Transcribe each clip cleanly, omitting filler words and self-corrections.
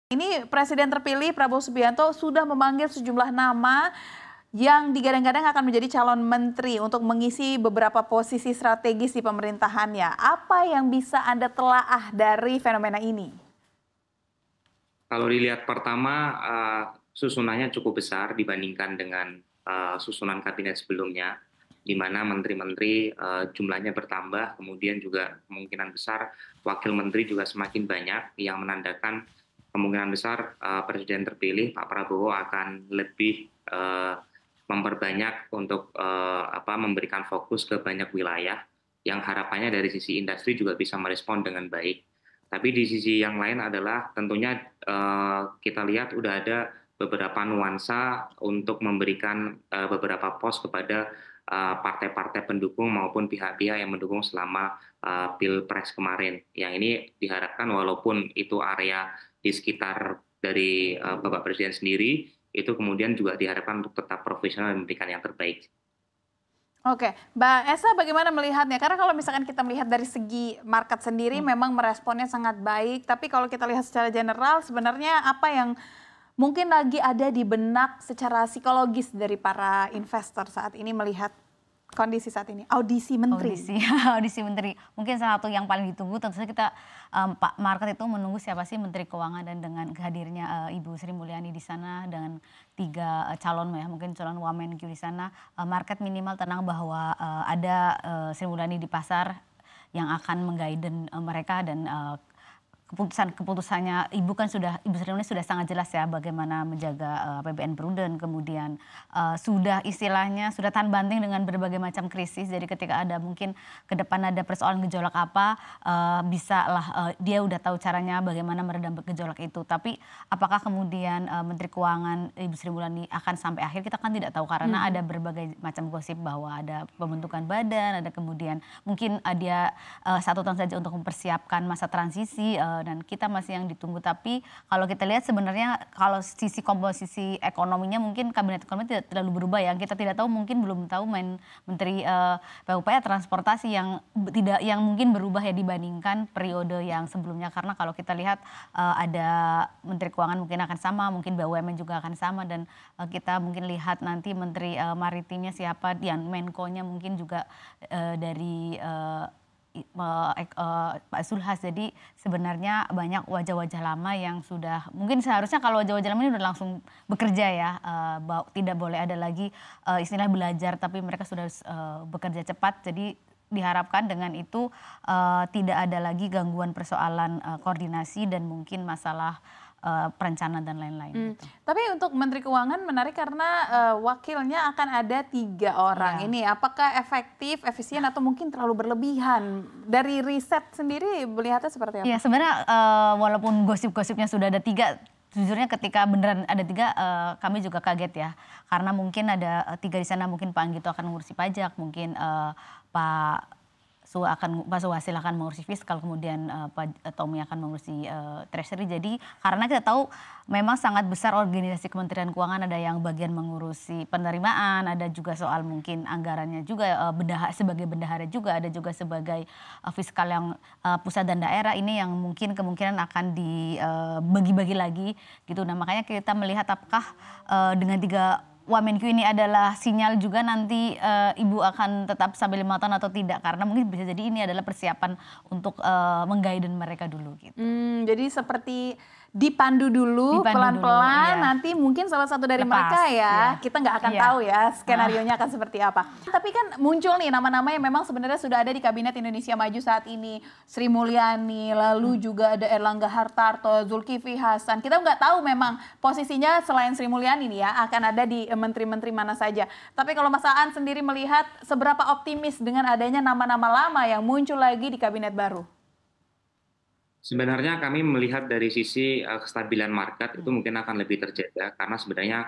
Ini Presiden terpilih Prabowo Subianto sudah memanggil sejumlah nama yang digadang-gadang akan menjadi calon menteri untuk mengisi beberapa posisi strategis di pemerintahannya. Apa yang bisa Anda telaah dari fenomena ini? Kalau dilihat pertama, susunannya cukup besar dibandingkan dengan susunan kabinet sebelumnya, di mana menteri-menteri jumlahnya bertambah, kemudian juga kemungkinan besar wakil menteri juga semakin banyak, yang menandakan kemungkinan besar presiden terpilih Pak Prabowo akan lebih memperbanyak untuk memberikan fokus ke banyak wilayah, yang harapannya dari sisi industri juga bisa merespon dengan baik. Tapi di sisi yang lain adalah tentunya kita lihat udah ada beberapa nuansa untuk memberikan beberapa pos kepada partai-partai pendukung maupun pihak-pihak yang mendukung selama Pilpres kemarin. Yang ini diharapkan walaupun itu area di sekitar dari Bapak Presiden sendiri, itu kemudian juga diharapkan untuk tetap profesional dan memberikan yang terbaik. Oke, Mbak Esa bagaimana melihatnya? Karena kalau misalkan kita melihat dari segi market sendiri memang meresponnya sangat baik, tapi kalau kita lihat secara general sebenarnya apa yang mungkin lagi ada di benak secara psikologis dari para investor saat ini melihat kondisi saat ini? Audisi menteri. Audisi, audisi menteri. Mungkin salah satu yang paling ditunggu tentu saja kita Pak market itu menunggu siapa sih Menteri Keuangan, dan dengan hadirnya Ibu Sri Mulyani di sana dengan 3 calon ya, mungkin calon Wamenkyu di sana, market minimal tenang bahwa ada Sri Mulyani di pasar yang akan mengguide mereka, dan keputusannya Ibu Sri Mulyani sudah sangat jelas ya bagaimana menjaga APBN prudent, kemudian sudah istilahnya sudah tahan banting dengan berbagai macam krisis. Jadi ketika ada mungkin ke depan ada persoalan gejolak apa, bisa lah dia udah tahu caranya bagaimana meredam gejolak itu. Tapi apakah kemudian Menteri Keuangan Ibu Sri Mulyani akan sampai akhir, kita kan tidak tahu karena ada berbagai macam gosip bahwa ada pembentukan badan, ada kemudian mungkin dia 1 tahun saja untuk mempersiapkan masa transisi, dan kita masih yang ditunggu. Tapi kalau kita lihat sebenarnya kalau sisi komposisi ekonominya mungkin kabinet ekonomi tidak terlalu berubah ya. Kita tidak tahu, mungkin belum tahu Menteri PUPR transportasi yang mungkin berubah ya dibandingkan periode yang sebelumnya. Karena kalau kita lihat ada Menteri Keuangan mungkin akan sama, mungkin BUMN juga akan sama, dan kita mungkin lihat nanti Menteri Maritimnya siapa, yang Menko-nya mungkin juga dari Pak Zulhas. Jadi sebenarnya banyak wajah-wajah lama yang sudah mungkin seharusnya kalau wajah-wajah lama ini udah langsung bekerja ya, tidak boleh ada lagi istilah belajar, tapi mereka sudah bekerja cepat. Jadi diharapkan dengan itu tidak ada lagi gangguan persoalan koordinasi dan mungkin masalah perencanaan dan lain-lain. Gitu. Tapi untuk Menteri Keuangan menarik karena wakilnya akan ada 3 orang. Ini apakah efektif, efisien, atau mungkin terlalu berlebihan? Dari riset sendiri melihatnya seperti apa? Ya sebenarnya walaupun gosip-gosipnya sudah ada 3, jujurnya ketika beneran ada 3 kami juga kaget ya. Karena mungkin ada 3 di sana, mungkin Pak Anggito akan mengurusi pajak, mungkin Pak Suhasil akan mengurusi fiskal, kemudian Pak Tommy akan mengurusi treasury. Jadi karena kita tahu memang sangat besar organisasi Kementerian Keuangan, ada yang bagian mengurusi penerimaan, ada juga soal mungkin anggarannya juga, sebagai bendahara juga, ada juga sebagai fiskal yang pusat dan daerah. Ini yang mungkin kemungkinan akan dibagi-bagi lagi gitu. Nah makanya kita melihat apakah dengan 3 Wamenkyu ini adalah sinyal juga nanti Ibu akan tetap sampai 5 tahun atau tidak, karena mungkin bisa jadi ini adalah persiapan untuk mengguide mereka dulu gitu. Jadi seperti dipandu dulu pelan-pelan, iya. Nanti mungkin salah satu dari mereka ya, kita nggak akan tahu ya skenarionya akan seperti apa. Tapi kan muncul nih nama-nama yang memang sebenarnya sudah ada di Kabinet Indonesia Maju saat ini. Sri Mulyani, lalu juga ada Erlangga Hartarto, Zulkifli Hasan. Kita nggak tahu memang posisinya selain Sri Mulyani nih ya, akan ada di menteri-menteri mana saja. Tapi kalau Mas Aan sendiri melihat seberapa optimis dengan adanya nama-nama lama yang muncul lagi di Kabinet baru? Sebenarnya kami melihat dari sisi kestabilan market itu mungkin akan lebih terjaga, karena sebenarnya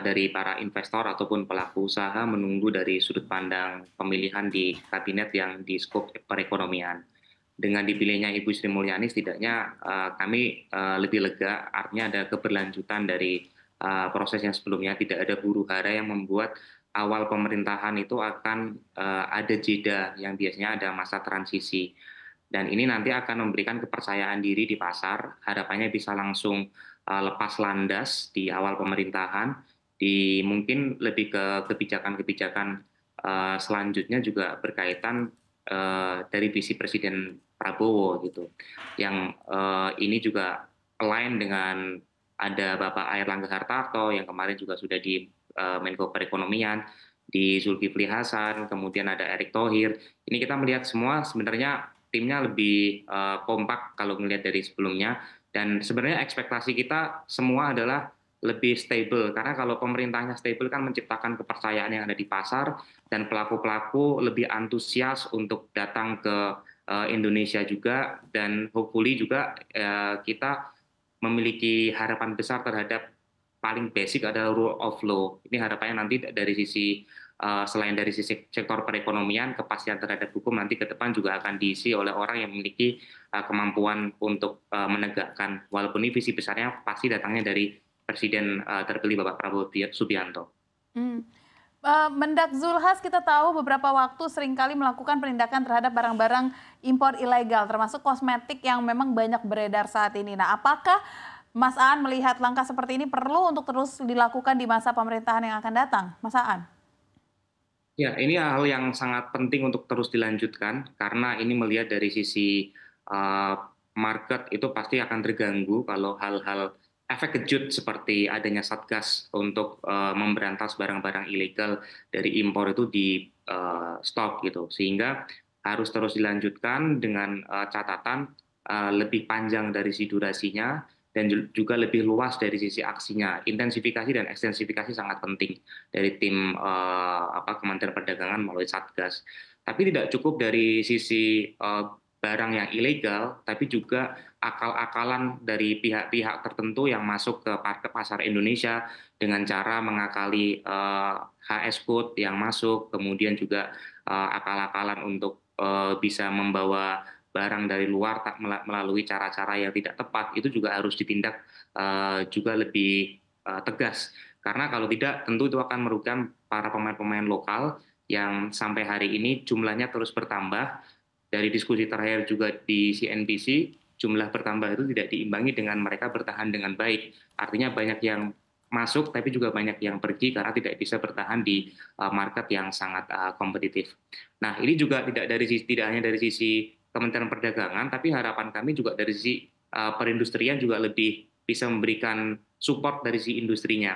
dari para investor ataupun pelaku usaha menunggu dari sudut pandang pemilihan di kabinet yang di skop perekonomian. Dengan dipilihnya Ibu Sri Mulyani, setidaknya kami lebih lega, artinya ada keberlanjutan dari proses yang sebelumnya, tidak ada huru hara yang membuat awal pemerintahan itu akan ada jeda yang biasanya ada masa transisi. Dan ini nanti akan memberikan kepercayaan diri di pasar, harapannya bisa langsung lepas landas di awal pemerintahan, di mungkin lebih ke kebijakan-kebijakan selanjutnya juga berkaitan dari visi Presiden Prabowo gitu, yang ini juga align dengan ada Bapak Airlangga Hartarto yang kemarin juga sudah di Menko Perekonomian, di Zulkifli Hasan, kemudian ada Erick Thohir. Ini kita melihat semua sebenarnya timnya lebih kompak kalau melihat dari sebelumnya, dan sebenarnya ekspektasi kita semua adalah lebih stable, karena kalau pemerintahnya stable kan menciptakan kepercayaan yang ada di pasar, dan pelaku-pelaku lebih antusias untuk datang ke Indonesia juga, dan hopefully juga kita memiliki harapan besar terhadap paling basic adalah rule of law. Ini harapannya nanti dari sisi selain dari sisi sektor perekonomian, kepastian terhadap hukum nanti ke depan juga akan diisi oleh orang yang memiliki kemampuan untuk menegakkan. Walaupun ini visi besarnya pasti datangnya dari Presiden terpilih Bapak Prabowo Subianto. Mendak Zulhas kita tahu beberapa waktu seringkali melakukan penindakan terhadap barang-barang impor ilegal, termasuk kosmetik yang memang banyak beredar saat ini. Nah, apakah Mas Aan melihat langkah seperti ini perlu untuk terus dilakukan di masa pemerintahan yang akan datang? Mas Aan? Ya, ini hal yang sangat penting untuk terus dilanjutkan, karena ini melihat dari sisi market itu pasti akan terganggu kalau hal-hal efek kejut seperti adanya Satgas untuk memberantas barang-barang ilegal dari impor itu di stop gitu, sehingga harus terus dilanjutkan dengan catatan lebih panjang dari si durasinya dan juga lebih luas dari sisi aksinya. Intensifikasi dan ekstensifikasi sangat penting dari tim Kementerian Perdagangan melalui Satgas. Tapi tidak cukup dari sisi barang yang ilegal, tapi juga akal-akalan dari pihak-pihak tertentu yang masuk ke pasar Indonesia dengan cara mengakali HS code yang masuk, kemudian juga akal-akalan untuk bisa membawa barang dari luar melalui cara-cara yang tidak tepat, itu juga harus ditindak juga lebih tegas. Karena kalau tidak, tentu itu akan merugikan para pemain-pemain lokal yang sampai hari ini jumlahnya terus bertambah. Dari diskusi terakhir juga di CNBC, jumlah bertambah itu tidak diimbangi dengan mereka bertahan dengan baik. Artinya banyak yang masuk, tapi juga banyak yang pergi karena tidak bisa bertahan di market yang sangat kompetitif. Nah, ini juga tidak hanya dari sisi Kementerian Perdagangan, tapi harapan kami juga dari sisi perindustrian juga lebih bisa memberikan support dari sisi industrinya.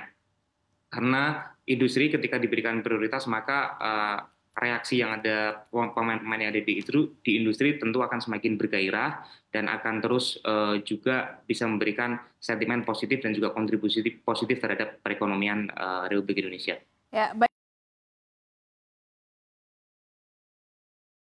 Karena industri ketika diberikan prioritas, maka reaksi yang ada pemain-pemain yang ada di industri tentu akan semakin bergairah dan akan terus juga bisa memberikan sentimen positif dan juga kontribusi positif terhadap perekonomian Republik Indonesia. Ya, baik.